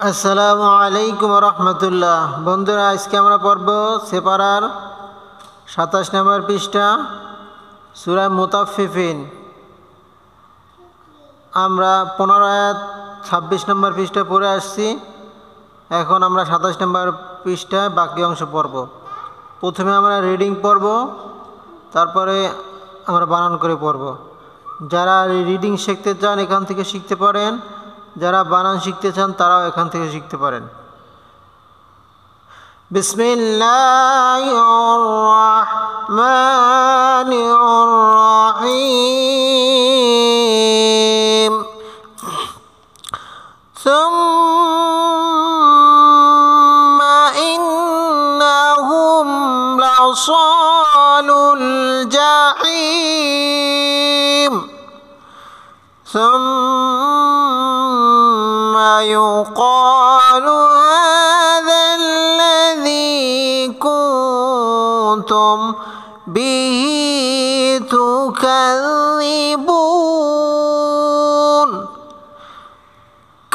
আসসালামু আলাইকুম রহমতুল্লাহ। বন্ধুরা, আজকে আমরা পড়ব সেপারার 27 নম্বর পৃষ্ঠা সূরা মুতাফফিফিন। আমরা 15 আয়াত 26 নম্বর পৃষ্ঠা পড়ে আসছি। এখন আমরা 27 নম্বর পৃষ্ঠায় বাকি অংশ পড়ব। প্রথমে আমরা রিডিং পড়ব, তারপরে আমরা বানান করে পড়ব। যারা রিডিং শিখতে চান এখান থেকে শিখতে পারেন, যারা বানান শিখতে চান তারাও এখান থেকে শিখতে পারেন। বিসমিল্লাহির রাহমানির রাহিম। সুম্মা ইন্নাহুম লাসালুল জাহিম। يقال هذا الذي كنتم به تكذبون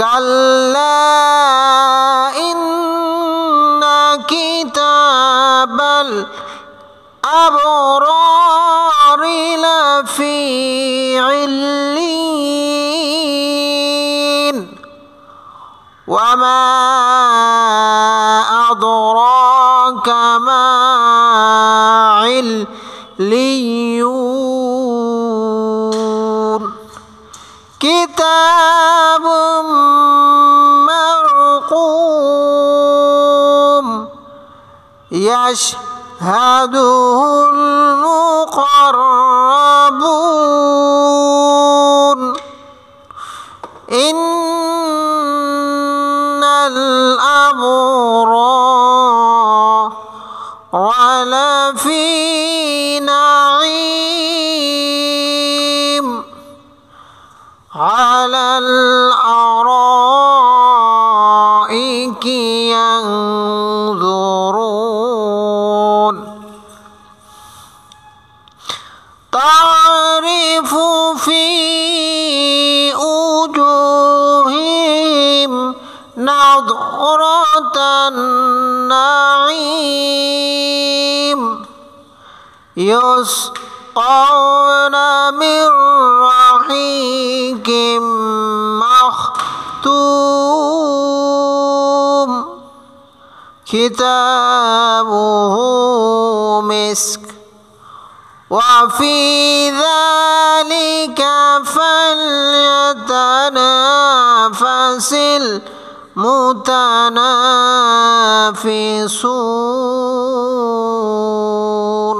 كلا إن كتاب الأبرار لفي عليين وما أدراك ما عليون كتاب مرقوم يشهده المقربون إن الأبرار لفي نعيم على الأرائك ينظرون تعرف في وجوههم نضرة النعيم يسقون من رحيق مختوم ختامه مسك وفي ذلك فليتنافس المتنافسون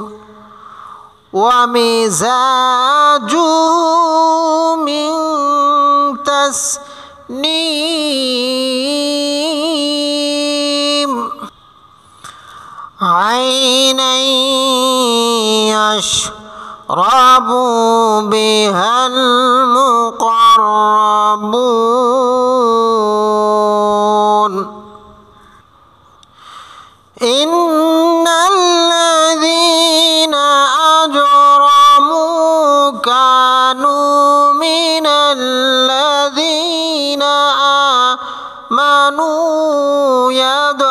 ومزاجه من تسنيم عينا يشرب بها المقربون إن الذين أجرموا كانوا من الذين آمنوا يضحكون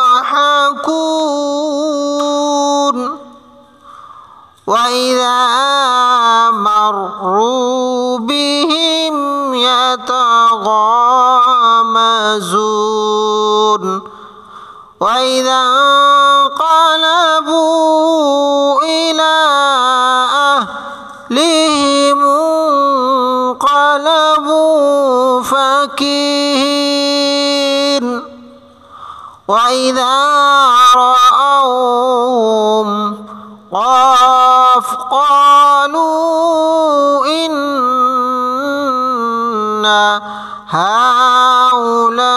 وإذا مروا بهم يتغامزون وإذا انقلبوا إلى أهلهم انقلبوا فكهين وإذا رأوهم قالوا إن هؤلاء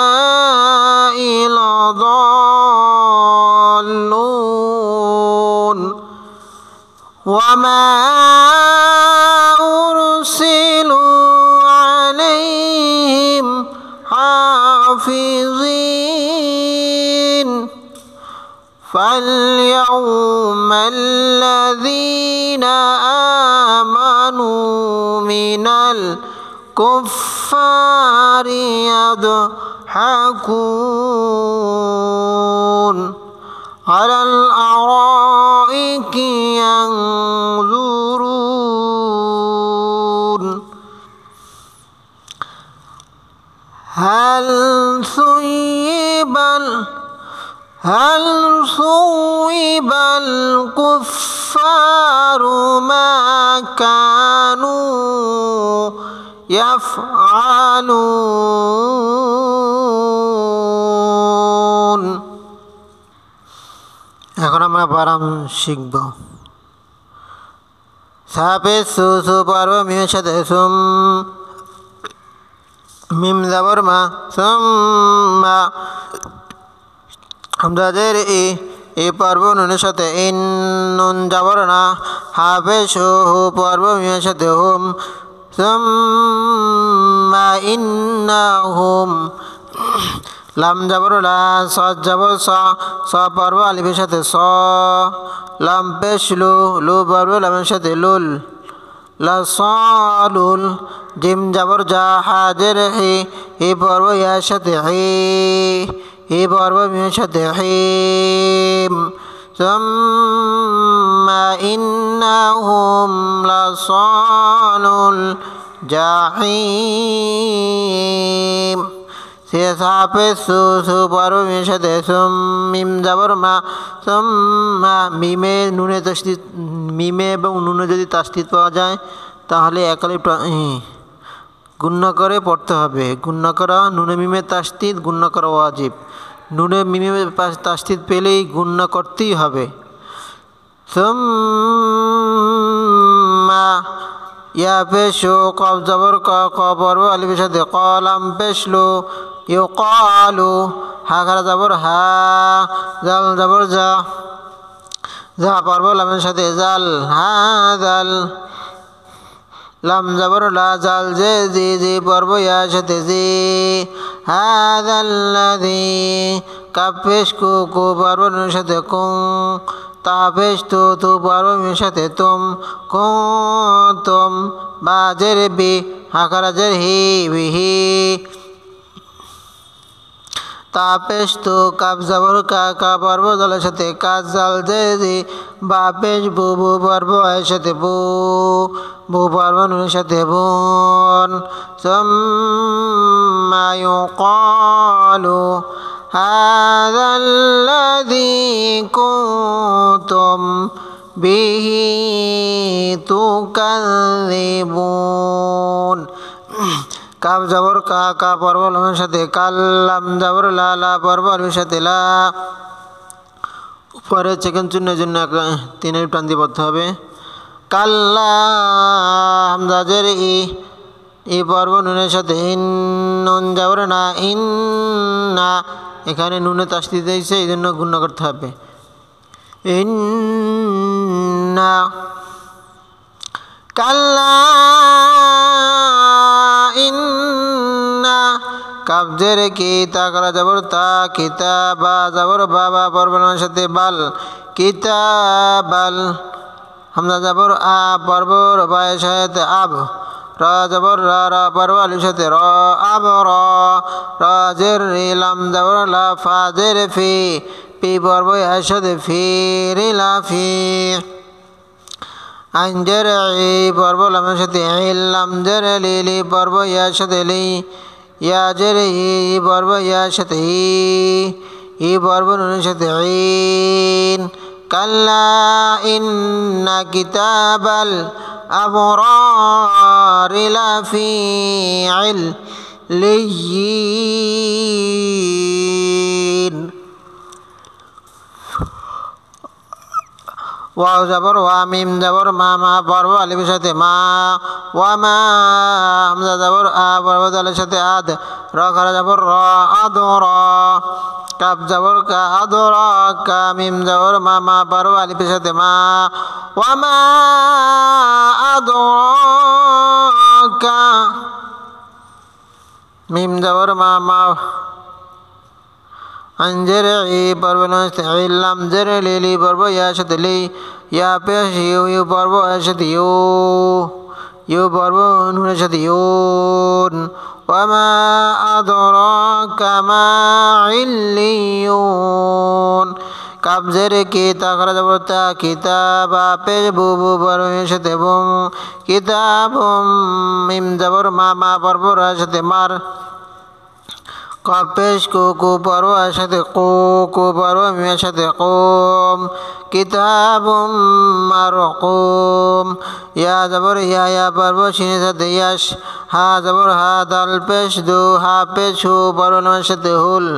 لضالون وما أرسلوا عليهم حافظين فاليوم الذين آمنوا من الكفار يضحكون يضحكون على الأرائك ينظرون هل ثوب الكفار ما كانوا يفعلون এখন আমরা বারাম শিখব সাপে সু পর্ব মিমের সাথে সুম মিম যাবর মা সুম্মা হামজাদের এ পর্ব নুনের সাথে ইন নুন যাবর না হাফে হু পর্ব মিমের সাথে হুম সুম্মা ইন্নাহুম লাম যাবর লা সদ যাবর স পর্ব আলিফের সাথে স লাম পেশ লু পর্ব লামের সাথে লুল লা সালুল জিম যাবর জা হাজের হি পর্ব ইয়ার সাথে হি পর্ব মিমের সাথে হিম সুম্মা ইন্নাহুম লাসালুল জাহিম সে সাপে সু পর্ব মিমের সাথে সুম মিম যাবর মা সুম্মা মিমে নুনে তাসদিদ মিমে এবং নুনে যদি তাসদিদ পাওয়া যায় তাহলে একালিফ গুণনা করে পড়তে হবে। গুণনা করা নুনে মিমে তাসদিদ গুণনা করা ওয়াজিব। নুনে মিমে তাসদিদ পেলেই গুণনা করতেই হবে। সুম্মা ইয়া পেশো কব যাবর ক পর্ব আলিফের সাথে কলাম পেশলো ইউকালু হা খারা যাবর হা জাল যাবর যা পর্ব লামের সাথে জাল হা জাল লাম যাবর লা জাল জি পর্ব ইয়ার সাথে জি হাযাল্লাযী কাফ পেশ কু পর্ব নুনের সাথে কুং তা পেশ তু পর্ব মিমের সাথে তুম বা জের বি হা খারা জের হি তা পেশ তো কাপ যাবর কা পর্ব জলের সাথে কাজ জাল জে বা পেশ বু পর্ব এর সাথে বু পর্ব নুনের সাথে বুন সুম্মা ইউকালু হাযাল্লাযী কুনতুম বিহি তুকাযযিবুন কাপ যাবর কা পর্ব লামের সাথে কাল্লাম যাবর লা পর্ব আলিফের সাথে লা উপরে সেকেন্ড চিহ্নের জন্য তিনের টান দিয়ে পড়তে হবে। কাল্লা হামজাজের ই পর্ব নুনের সাথে নুন যাবর না ইন্না এখানে নুনে তাসদিদ দিয়েছে এই জন্য গুণনা করতে হবে। ইন্না কাল্লা ইন্না কাবজের কি তা করা যাবর তা কিতাবা যাবর বাবা পর্বনের সাথে বাল কিতাবাল হামজা যাবর আ পর্ব রবায়ের সাথে আব র যাবর রা পর্ব আলিফের সাথে র আব র জের লাম যাবর লা ফা জের ফি পর্ব এর সাথে ফি রিলা ফি আঞ্জের পর্ব লামের সাথে ইল্লাম জের লি পর্ব ইয়ার সাথে লি ইয়া জের পর্ব ইয়ার সাথে ই পর্ব নুনের সাথে ইন কাল্লা ইন্না কিতাবাল আবরারি লাফি ইল্লিয়িন ওয়াও যাবর ওয়া মিম যাবর মা পর্ব আলিফের সাথে মা ওয়া মা হামজা যাবর আ পর্ব দালের সাথে আদ র খারা যাবর র আদ র কাপ যাবর কা আদ র কা মিম যাবর মা পর্ব আলিফের সাথে মা ওয়া মা আদ কা মিম যাবর মা अंजर पर्व इल्लाम जर ली पर्व या शत ली या पेश यू पर्व ऐशत ইউ পর্ব নুনের সাথে ইউন ওয়ামা আদরাকা মা ইল্লিয়ুন কাব জেরে কি তাকরা জবর তা কিতাব পেশ বু বু পর্বের সাথে বুম কিতাবুম মিম জবর মা মা পর্ব রা সাথে মার কফ পেশ কু কু পর্ব সাথে কু কু পর্ব মিমের সাথে কুম কিতাবুম মারকুম ইয়া জবর ইয়া পর্ব শিনের সাথে ইয়াশ হা জবর হা দাল পেশ দু হা পেশ হু পর্ব নামের সাথে হুল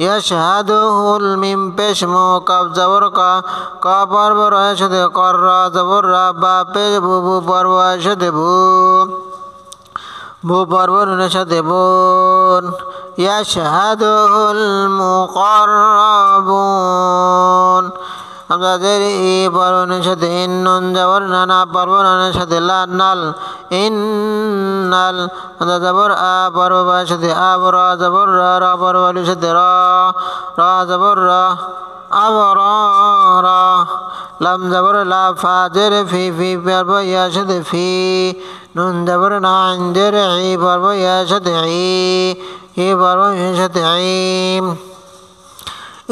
ইয়াশহাদুহুল মিম পেশ মু কাফ জবর কা কা পর্ব রয়ের সাথে কর রা জবর রা বা পেশ বু বু পর্ব সাথে ভু ভু পর্ব নুনের সাথে বুন ইয়াশহাদুহুল মুকাররাবুন আমাদের ই পর্ব নুনের সাথে ইন নুন জবর নানা পর্ব নুনের সাথে লা নাল ইন্নাল আমরা জবর আ পর্ব বার সাথে আব রা জবর রা রা পর্ব আলির সাথে রা রা জবর রা আব রা রা লাম জবর লা ফা জের ফি ফি পর্ব ইয়া সাথে ফি নুন জবর না আইন জের ই পর্ব ইয়া সাথে ই পর্ব ইয়া সাথে ইম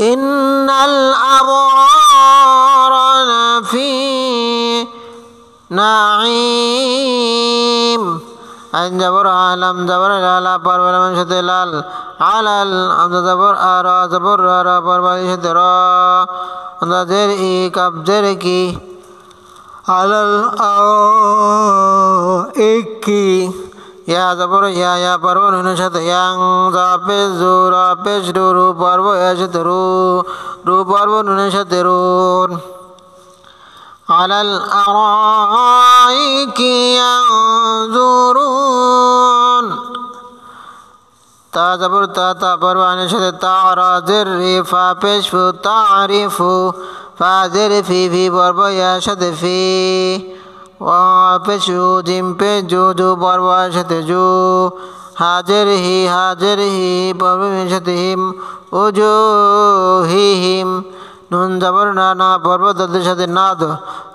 ইন্নাল আবরারা লাফি নাঈম আইন জবর আলাম জবর লালা পর্ব লামের সাথে লাল আলাল আমজা জবর আ রা জবর রা রা পর্ব এর সাথে রা আমজা জের ই কাফ জের কি আলাল আ ইকি ইয়া জবর ইয়া পর্ব নুনের সাথে ইয়াং জা পেশ জু রা পেশ রু রু পর্ব এর সাথে রু রু পর্ব নুনের সাথে রুন على الأرائك ينظرون تا زبر تا پروانه شده تعرا ذری فا پیش فو تعریفو فا ذری فی پرو یا شده فی و پیشو جیم پیش جو پرو شده جو حاضر ہی پرو شده ہم وجوہہم নুন জবর না না পর্ব তাদের সাথে নাদ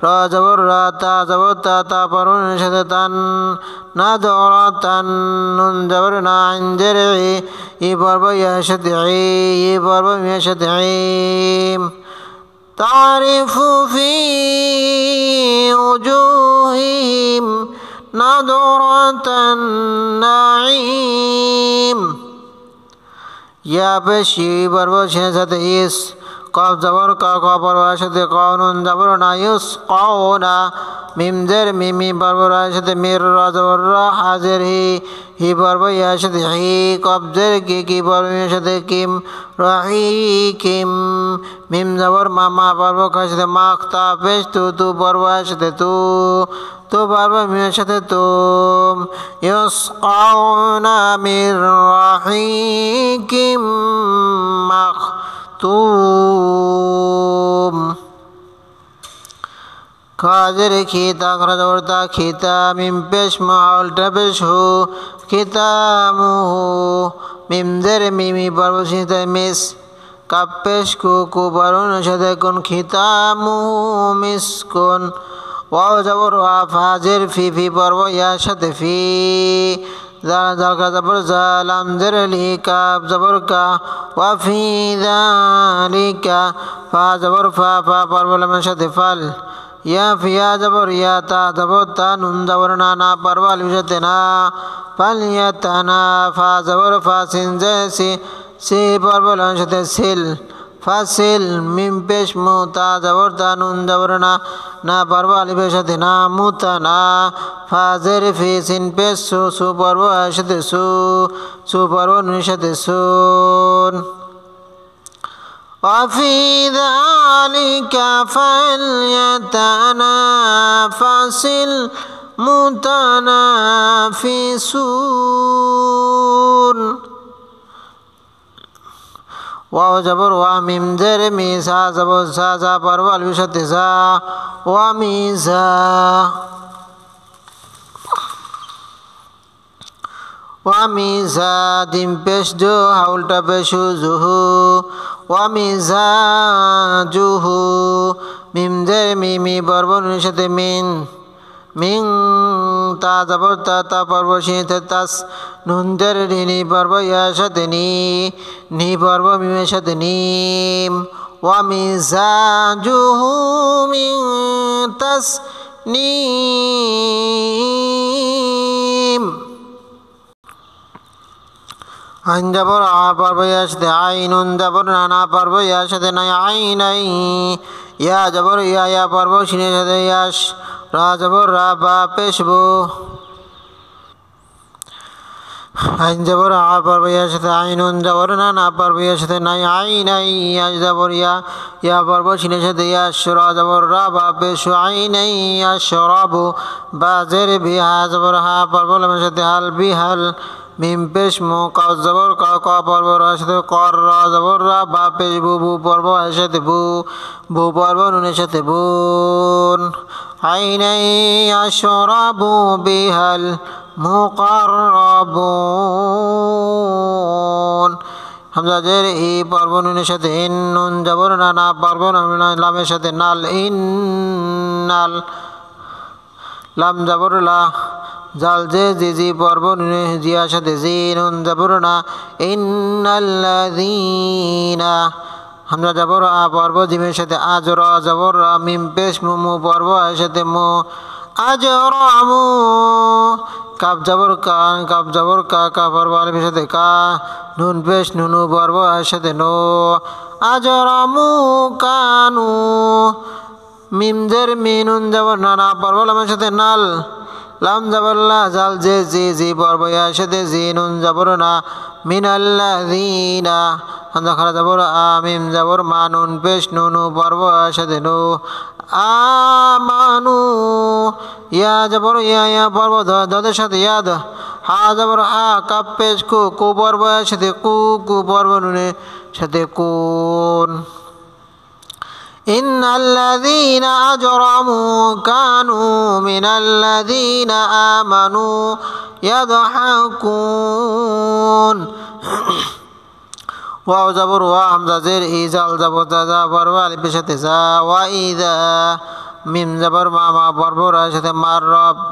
রা জবর রা তা জবর তা পর্বের সাথে তান নাদ রা তান নুন জবর না আইন জের ই পর্ব ইয়ার সাথে ই পর্ব মিয়ার সাথে ইম তারিফু ফি উজুহিম নাদরাতান নাঈম ইয়া পেশি পর্ব সাথে ইস কফ জবর কা পর্বের সাথে কাউনুন জবর না ইউস কাউনা মিম জের মিমি পর্বের সাথে মির রা জবর রা হাজির হি পর্ব ইয়ার সাথে হি কফ জের কি পর্বের সাথে কিম রাহি কিম মিম জবর মা পর্ব কার সাথে মাখ তা পেশ তু পর্বের সাথে তু পর্ব মিমের সাথে তুম ইউসকাউনা মির রাহিকিম মাখ তুম খাজের খিতা খরা জবর তা খিতা মিম পেশ মাউলটা পেশ হু খিতামুহু মিম জের মিমি পর্ব সিনতে মিস কাপ পেশ কু পর্ব সাথে কোন খিতামুহু মিসকুন ওয়াও জবর ওয়া ফাজের ফি পর্ব ইয়ার সাথে ফি জাল কা জবর জালাম জের লি কাফ জবর কা ওয়া ফি যালিকা ফা জবর ফা পর্ব লামের সাথে ফাল ইয়া ফিয়া জবর ইয়া তা জবর তা নুন জবর না পর্ব আলিফ সাথে না ফাল ইয়া তা না ফা জবর ফা সিন জে সি পর্ব লামের সাথে সিল ফাসিল মিম পেশ মু তা জবর তা নুন জবর না পর্ব আলিফের সাথে না মুতা না ফাজের ফি সিন পেশ সু পর্ব এর সাথে সু পর্ব নুনের সাথে সুন وفي ذلك فليتنافس المتنافسون ওয়াও জবর ওয়া মিম জের মি সা জবর সা পর্ব আলিফের সাথে সা ওয়া মিজা ওয়া মিজা দিম পেশ জো হাউলটা পেশু জুহু ওয়া মিজা জুহু মিম জের মিমি পর্ব নুনের সাথে মিন মিং তা জবর তা পর্ব শিতে তাস নুন জের নি পর্ব ইয়া সাথে নি পর্ব মিমের সাথে নিম ওয়া মিজাজুহু মিন তাসনিম আইন জবর আ পর্ব ইয়ার সাথে আইনুন জবর না পর্ব ইয়ার সাথে নাই আইনাই ইয়া জবর ইয়া পর্ব শিনের সাথে ইয়াস রা জবর রা বা পেশবু আইন জবর আ পর্ব ইয়ার সাথে আইনুন জবর না পর্ব ইয়ার সাথে নাই আইনাই ইয়া জবর ইয়া পর্ব শিনের সাথে ইয়াস রা জবর রা বা পেশু আইনাই ইয়াশরাবু বা জের বিহা জবর হা পর্ব লামের সাথে হাল বিহাল মিম পেশ মু কাউ জবর ক পর্ব রার সাথে কর রা জবর রা বা পেশ বু পর্ব এর সাথে বু পর্ব নুনের সাথে বুন আইনাই আশরাবু বিহাল মুকাররাবুন হামজা জের ই পর্ব নুনের সাথে ইন নুন জবর না পর্ব লামের সাথে নাল ইন্নাল লাম জবর লা জাল জে জি পর্ব নুনে জিয়ার সাথে জিনুন জবর না ইন্নাল্লাযীনা হামজা জবর আ পর্ব জিমের সাথে আজরা জবর মিম পেশ মু পর্ব এর সাথে মু আজরামু কাপ জবর কা পর্ব আলিফের সাথে কা নুন পেশ নুনু পর্ব এর সাথে নো আজরামু কানু মিম জের মিনুন জবর না পর্ব লামের সাথে নাল লাম জবরলা জাল জে জি পর্ব ইয়ার সাথে জিনুন জবর না মিনাল্লাযীনা হামজা খারা জবর আ মিম জবর মা নুন পেশ নুনু পর্ব ইয়ার সাথে নু আমানু ইয়া জবর ইয়া পর্ব দদের সাথে ইয়াদ হা জবর হা কাপ পেশ কু পর্ব ইয়ার সাথে কু পর্ব নুনের সাথে কুন إن الذين أجرموا كانوا من الذين آمنوا يضحكون واو زبر وا همزة زير إيزال زبر زا بروا لبشة زا وإذا মিম জবর মা পর্ব রার সাথে মার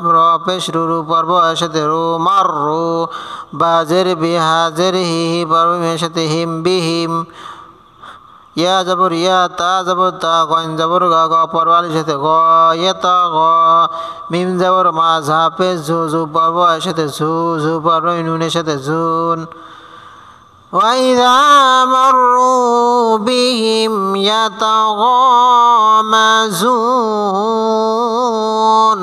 র পেশ রু পর্ব এর সাথে রু মার রু বা জের বিহা জের হি পর্ব এর সাথে হিম বিহিম ইয়া জবর ইয়া তা জবর তা গন জবর গ পর্ব আলিফের সাথে গ ইয়া গ মিম জবর মা ঝা পেশ ঝু পর্ব এর সাথে ঝু পর্ব নুনের সাথে ঝুন وإذا مروا بهم يتغامزون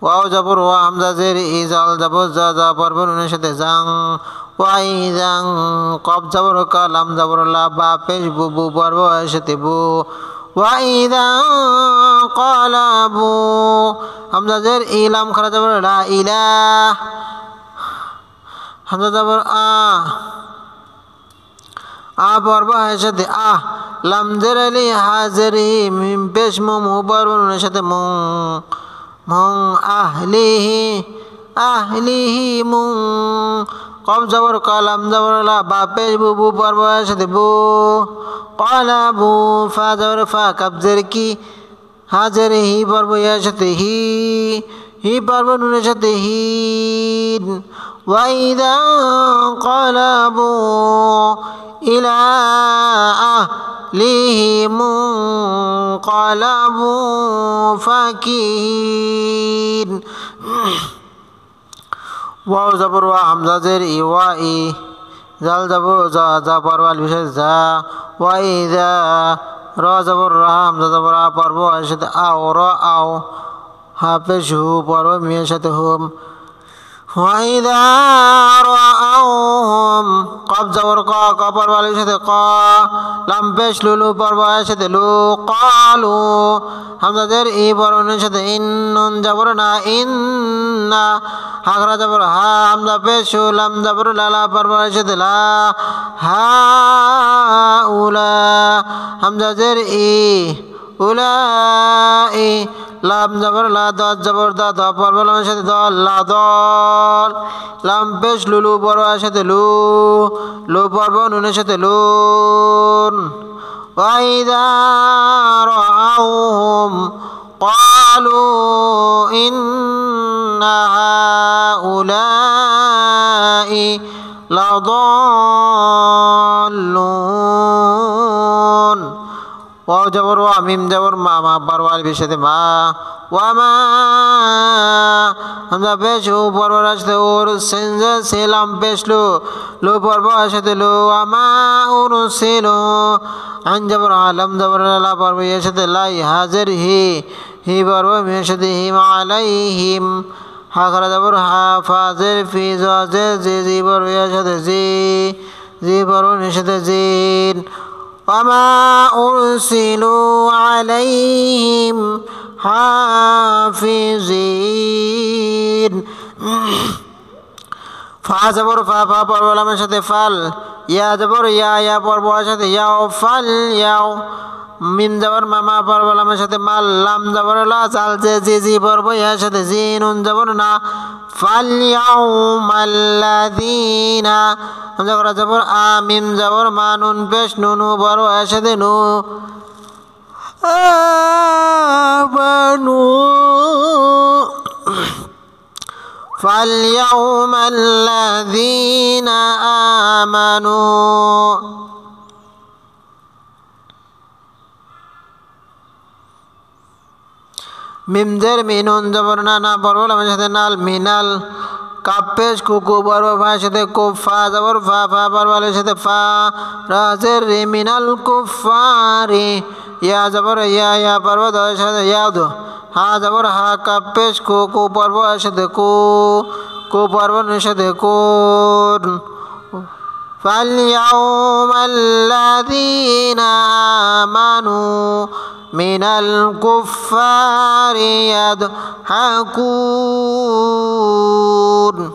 ওয়াও জবর ওয়া হামজা জের ইজাল জবর যা পর্ব নুনের সাথে জাং ওয়াইজাং কফ জবর কা লাম জবর লা বা পেশ বু পর্ব এর সাথে বু ওয়াইদা ক্বালাবু হামজা জের ইলাম খারা জবর লা ইলা হামজা জবর আ পর্ব এর সাথে লাম জের আলি হাজরি মিম পেশ মু পর্ব নুনের সাথে মুং আহলিহি মুং কফ জবর কালাম জবর লা বা পেশ বু পর্ব এর সাথে বু ক্বালাবু ফা জবর ফা কাফ জের কি হাজের হি পর্ব এর সাথে হি পর্ব নুনের সাথে হিন ওয়াইদা ক্বালাবু ইলা আহলিহিম ক্বালাবু ফাকিহিন ওয়াও জবর ওয়া হামজা জের ই ওয়া ই জাল জবর যা পর্ব আলিফের যা ওয়াইদা র জবর রা হামজা জবর আ পর্ব এর সাথে আও র আও হা পেশ হু পর্ব মিমের সাথে হুম ওয়াইদা রাআউহুম কফ জবর ক পর্ব আলিফের সাথে ক লাম পেশ লুলু পর্ব এর সাথে লু ক্বালু হামজা জের ই পর্ব নুনের সাথে ইন নুন জবর না ইন্না হাগরা জবর হা হামজা পেশ লাম জবর লা পর্ব এর সাথে লা হা উলা হামজা জের ই উলাই লাম জবর লা দাত জবর দা দ পর্ব লামের সাথে দল লা দল লাম পেশ লুলু পর্ব এর সাথে লু পর্ব নুনের সাথে লুন ওয়াইদা রাআউহুম قالوا إن هؤلاء لضالون واو جبر وا মিম জবর মা মা বারবার আলিফের সাথে মা ওয়ামা আমরা পেশ পর্ব আসতে ওর সেঞ্জা সেলাম পেশ লো পর্ব আসতে লো ওয়ামা উরসিল আন জবর আলম জবর লা পর্ব এর সাথে লাই হাজির হি পর্ব এর সাথে হিম আলাইহিম হা করা জবর হা ফাজির ফি জাজির জি পর্ব এর সাথে জি পর্ব এর সাথে জিন وما أرسلوا عليهم حافظين ফা জবর ফা ফা পর্ব লামের সাথে ফাল ইয়া জবর ইয়া পর্ব সাথে ইয়াও ফাল ইয়াও মিম জবর মামা পর্ব লামের সাথে মাল লাম জবর লা জাল জি পর্ব ইয়ার সাথে জিনুন জবর না ফাল ইয়াউমাল্লাযীনা হামজা করা জবর আ মিম জবর মা নুন পেশ নুনু বড় এর সাথে নু আমানু ফালইয়াউমাল্লাযীনা আমানু মিম জের মিনুন জবর না বড় লামের সাথে নাল মিনাল কাপেশ কুকু বড় ভাইয়ের সাথে কুফা জবর ফা ফা বড়বালের সাথে ফা রাজের রে মিনাল কুফারি ইয়া জবর ইয়া পর্ব দয়ের সাথে ইয়াদ হা জবর হা কাপেশ কুকু পর্ব এর সাথে কু পর্ব এর সাথে কুন فاليوم الذين آمنوا من الكفار يضحكون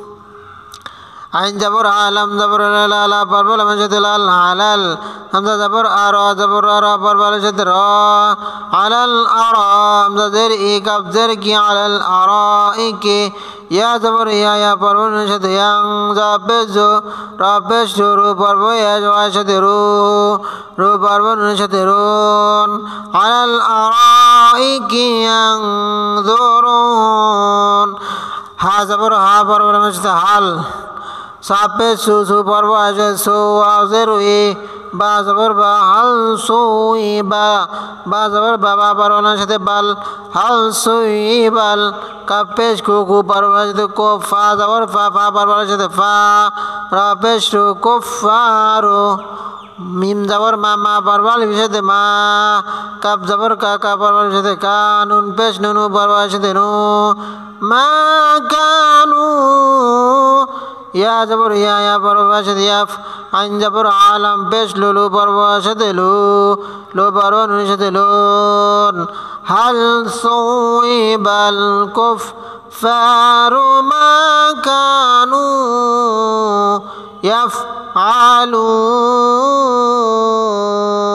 عين جبر عالم جبر لا لا بربل مجد لال حلال همزة جبر أرى جبر أرى بربل مجد را على الأرى همزة زر إيك أبزر كي على الأرائك يا جبر يا بربل مجد yang جابزو رابش رو بربل يا جواشد رو بربل مجد رون على الأرائك ينظرون ها جبر ها بربل مجد حال সাপে সু পর্ব আসে সু আজের ই বা জবর বা হাল সুই বা জবর বাবা পর্বনার সাথে বাল হাল সুই বাল কাপেশ কু পর্ব সাথে কো ফা জবর ফা ফা পর্বনার সাথে ফা রাপেশ কো ফারো মিম জবর মা পর্বাল সাথে মা কাপ জবর কা পর্বাল সাথে কা নুন পেশ নুনু পর্বাল সাথে নু মা কানু ইয়া জবর ইয়া পর্ব সাথে ইয়াফ আইন জবর আলাম পেশ লুলু পর্ব সাথে লো পর্ব নুন সাথে লোন হাল সুইবাল কুফফারু মা কানু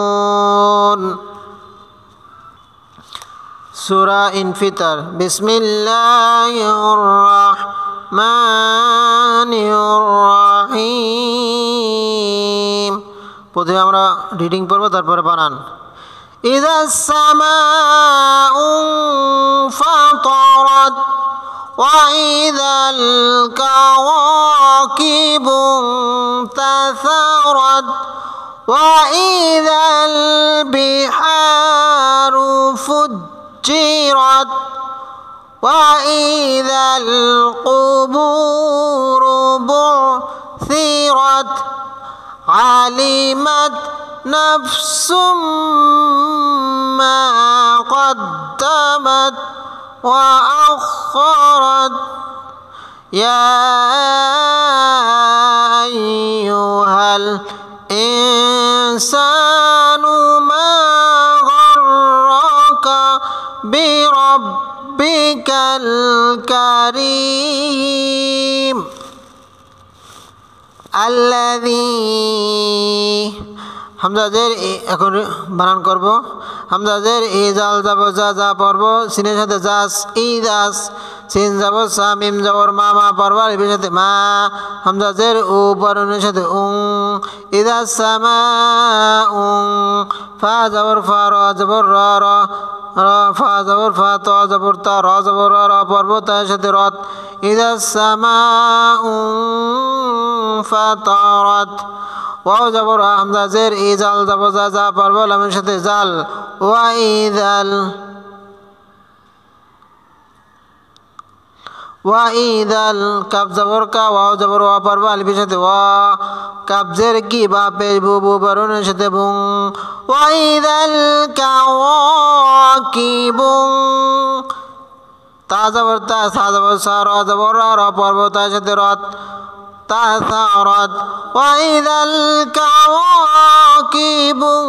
ইয়াফআলুন সূরা ইনফিতার বিসমিল্লাহির রাহমানির রহিম প্রথমে আমরা রিডিং পড়ব তারপরে বানান ইযাস সামাউ ফাতারাত ওয়া ইযাল কাওয়াকিবু তাসারাত ওয়া ইযাল বিহারু ফুজ্জিরাত وإذا القبور بعثرت علمت نفس ما قدمت وأخرت يا أيها الإنسان ما غرك بربك الكريم الذي হামজাদের এখন বানান করব হামজাদের এ জাল যাব যা পড়ব সিনের সাথে জাস ইদাস সিন যাব সা মিম যাবর মা পড়ব আলিফের সাথে মা হামজাদের উ পড়নের সাথে ইদাস সামা ফা যাবর ফা র যাবর র ফা জবর ফা ত জবর তা র জবর র পর্ব তার সাথে রত ইদাস সামাউ ফাতারাত ওয়াও জবর হামজা জের ই জাল জবর জা যা পর্ব লামের সাথে জাল ওয়া ইদাল ওয়াইদাল কাব জবর কা ওয়াও জবর ওয়া পর্ব আলিফের সাথে ওয়া কাবজের কি বা পেশ বু বু বরণের সাথে বুং ওয়াইদাল কাওয়াকিবুং তা জবর তা সা জবর সা র জবর র পর্ব তার সাথে রত তা সা রত ওয়াইদাল কাওয়াকিবুং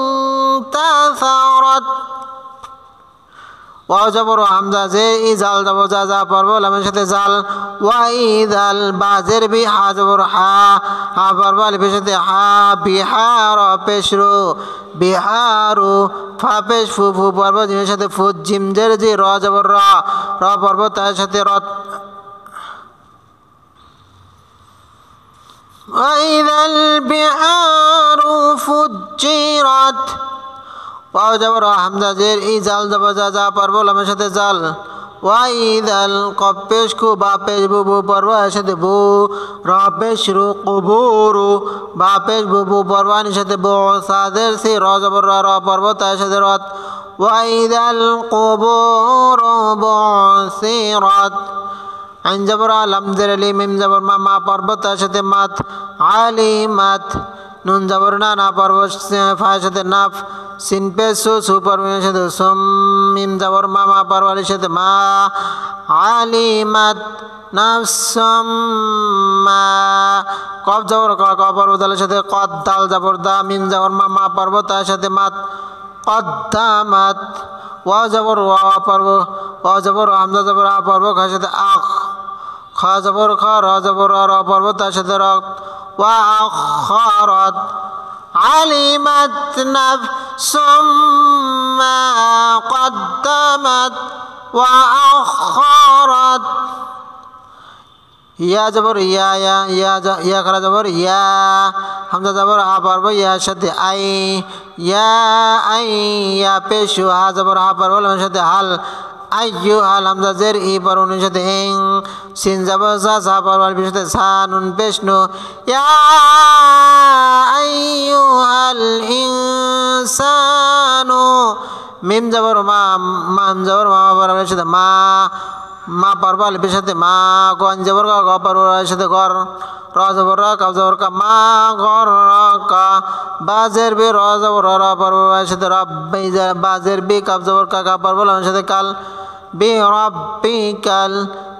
তা সা রত ওয়াও জবর হামজা জে ই জাল জবর জা যা পর্ব লামের সাথে জাল ওয়াইদাল বাজের বি হা জবর হা হা পর্ব আলিফের সাথে হা বিহার পেশরু বিহারু ফা পেশ ফু ফু পর্ব জিমের সাথে ফু জিম জের জি র জবর র র পর্ব তার সাথে রত ওয়াইদাল বিহারু ফুজ্জিরাত ওয়াও জবর হামজা জের ই জাল জবর জা যা পর্ব লামের সাথে জাল ওয়াইদাল কফ পেশ কু বা পেশ বু বু পর্ব এর সাথে বু র পেশ রু কুবুরু বা পেশ বু বু পর্ব এর সাথে বু সাদের সি র জবর র র পর্ব তার সাথে রত ওয়াইদাল কুবুরু বুসিরাত আইন জবর লাম জের লি মিম জবর মা মা পর্ব তার সাথে মাত আলিমাত নুন জবর না না পর্ব ফায়ের সাথে নাফ সিন পে সু সু পর্বের সাথে সুম মিম জবর মা মা পর্বের সাথে মা আলিমাত নাফসুম মা কফ জবর ক ক পর্ব দালের সাথে কদ দাল জবর দা মিম জবর মা মা পর্ব তার সাথে মাত কদ্দামাত ওয়া জবর ওয়া পর্ব ওয়া জবর হামজা জবর আ পর্ব খার সাথে আখ খ জবর খ র জবর র পর্ব তার সাথে রক ওয়া আখারাত علمت نفس ما قدمت وأخرت ইয়া জবর ইয়া ইয়া ইয়া ইয়া খারা জবর ইয়া হামজা জবর হা পর্ব ইয়া সাথে আই ইয়া আই ইয়া পেশু হা জবর হা পর্ব লামের সাথে হাল আইয়ু হাল হামজা জের ই পর্বনের সাথে ইং সিন জবর সা সা পর্ব আলিফের সাথে সা নুন পেশনু ইয়া আইয়ুহাল ইনসানু মিম জবর মা মাম জবর মা পর্বের সাথে মা মা পর্ব আলিফের সাথে মা গন জবর গ পর্বের সাথে গর র জবর র কাব জবর কা মা গর র কা বাজের বি র জবর র পর্বের সাথে রব বাজের বি কাব জবর কা কা পর্ব লামের সাথে কাল বি রব্বিকাল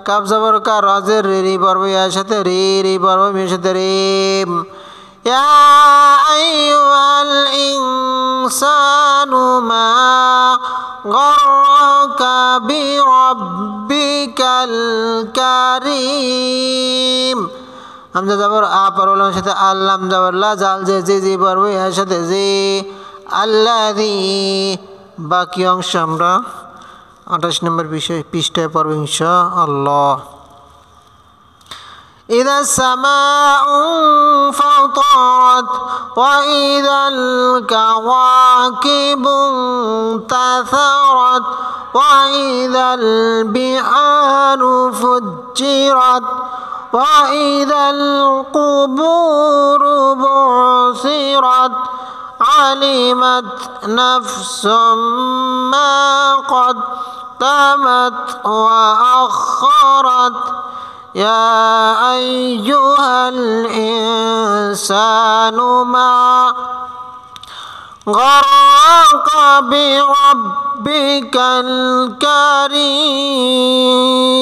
কাব জবর কা রাজের রি পর্ব এর সাথে রি রি পর্ব মির সাথে রিম ইয়া আইয়ুহাল ইনসানু মা গররাকা বিরব্বিকাল কারীম হামজা জবর আ পর্বের সাথে আল্লাম জবর লা জাল জে জি জি পর্ব এর সাথে জি আল্লাযী বাকি অংশ আমরা 28 নম্বর বিষয় পৃষ্ঠায় পড়ব ইনশাআল্লাহ إذا السماء انفطرت وإذا الكواكب انتثرت وإذا البحار فجرت وإذا القبور بعثرت علمت نفس ما قدمت وأخرت يا أيها الإنسان ما غرك بربك الكريم